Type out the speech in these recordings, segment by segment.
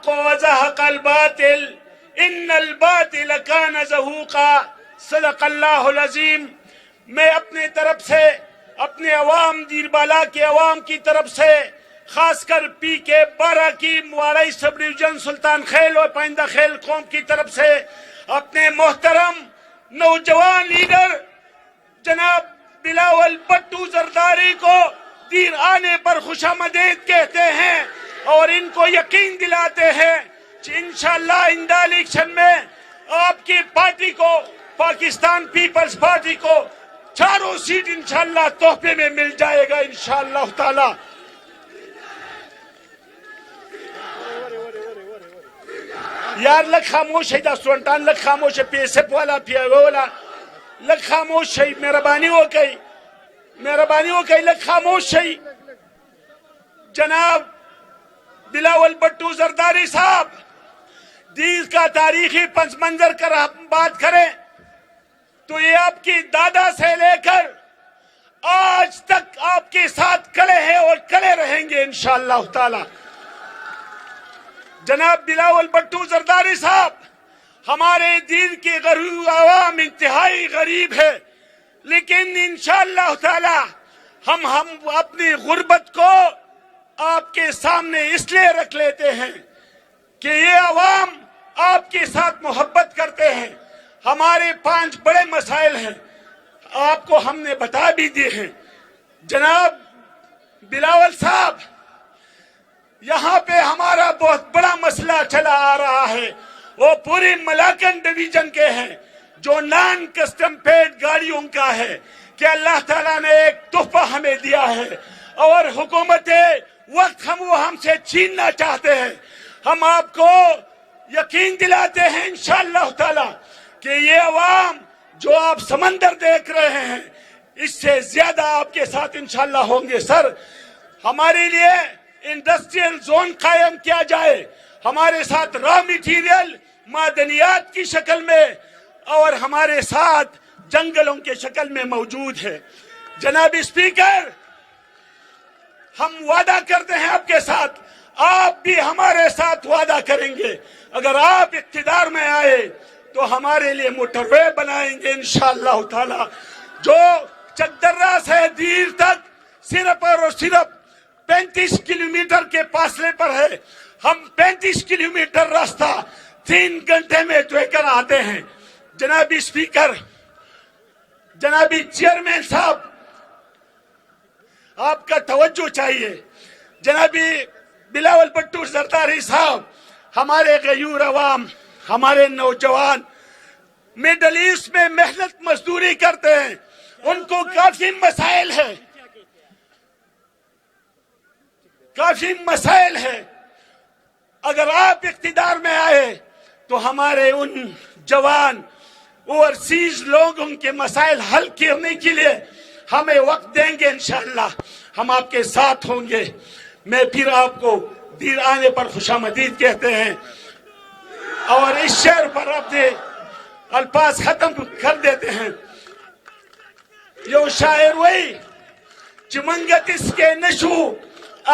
الحق وزهق الباطل ان الباطل كان زهوقا صدق اللہ العظیم. میں اپنے طرف سے اپنے عوام دیر بالا کے عوام کی طرف سے خاص کر پی کے 12 کی مواڑائی سب ڈویژن سلطان خیل اور پائندہ خیل قوم کی طرف سے اپنے محترم نوجوان لیڈر جناب بلاول بٹو زرداری کو دیر آنے پر خوش آمدید کہتے ہیں اور ان کو یقین دلاتے ہیں کہ انشاءاللہ اندال الیکشن میں آپ کی پارٹی کو پاکستان پیپلز پارٹی کو 4 سیٹ انشاءاللہ تحفے میں مل جائے گا انشاءاللہ تعالی. یار لگ خاموش ہے دا سونٹان لگ خاموش ہے پیسے پوالا پیولا لگ خاموش ہے مہربانی ہو گئی لگ خاموش ہے. جناب بلاول بٹو زرداری صاحب دیر کا تاریخی پس منظر کر ہم بات کریں تو یہ آپ کی دادا سے لے کر آج تک آپ کے ساتھ کھڑے ہیں اور کھڑے رہیں گے انشاءاللہ تعالی. جناب بلاول بٹو زرداری صاحب ہمارے دین کے غریب عوام انتہائی غریب ہے لیکن انشاءاللہ تعالی ہم اپنی غربت کو آپ کے سامنے اس لیے رکھ لیتے ہیں کہ یہ عوام آپ کے ساتھ محبت کرتے ہیں. ہمارے 5 بڑے مسائل ہیں آپ کو ہم نے بتا بھی دیے ہیں. جناب بلاول صاحب یہاں پہ ہمارا بہت بڑا مسئلہ چلا آ رہا ہے وہ پوری ملاکن ڈویژن کے ہیں جو نان کسٹم پیڈ گاڑیوں کا ہے کہ اللہ تعالیٰ نے ایک تحفہ ہمیں دیا ہے اور حکومت وقت ہم سے چھیننا چاہتے ہیں. ہم آپ کو یقین دلاتے ہیں انشاءاللہ تعالی کہ یہ عوام جو آپ سمندر دیکھ رہے ہیں اس سے زیادہ آپ کے ساتھ انشاءاللہ ہوں گے. سر ہمارے لیے انڈسٹریل زون قائم کیا جائے ہمارے ساتھ را میٹیریل معدنیات کی شکل میں اور ہمارے ساتھ جنگلوں کے شکل میں موجود ہے. جناب اسپیکر ہم وعدہ کرتے ہیں آپ کے ساتھ آپ بھی ہمارے ساتھ وعدہ کریں گے اگر آپ اقتدار میں آئے تو ہمارے لیے موٹر وے بنائیں گے انشاءاللہ تعالی جو چکدرہ سے دیر تک صرف اور صرف 35 کلومیٹر کے فاصلے پر ہے. ہم 35 کلومیٹر راستہ 3 گھنٹے میں طے کر آتے ہیں. جناب اسپیکر جناب چیئرمین صاحب آپ کا توجہ چاہیے. جناب بلاول بٹو زرداری صاحب ہمارے غیور عوام ہمارے نوجوان مڈل ایسٹ میں محنت مزدوری کرتے ہیں ان کو کافی مسائل ہے. اگر آپ اقتدار میں آئے تو ہمارے ان جوان اوورسیز لوگوں کے مسائل حل کرنے کے لیے ہمیں وقت دیں گے انشاءاللہ ہم آپ کے ساتھ ہوں گے. میں پھر آپ کو دیر آنے پر خوش آمدید کہتے ہیں اور اس شعر پر اپنے الفاظ ختم کر دیتے ہیں. یو شاعر وئی چمنگت اس کے نشو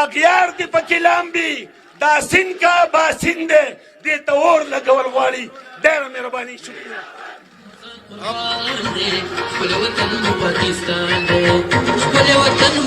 اغیار دی پکلام بھی دا سن کا باسندے دے تور لگور والی. دیر مہربانی شکریہ.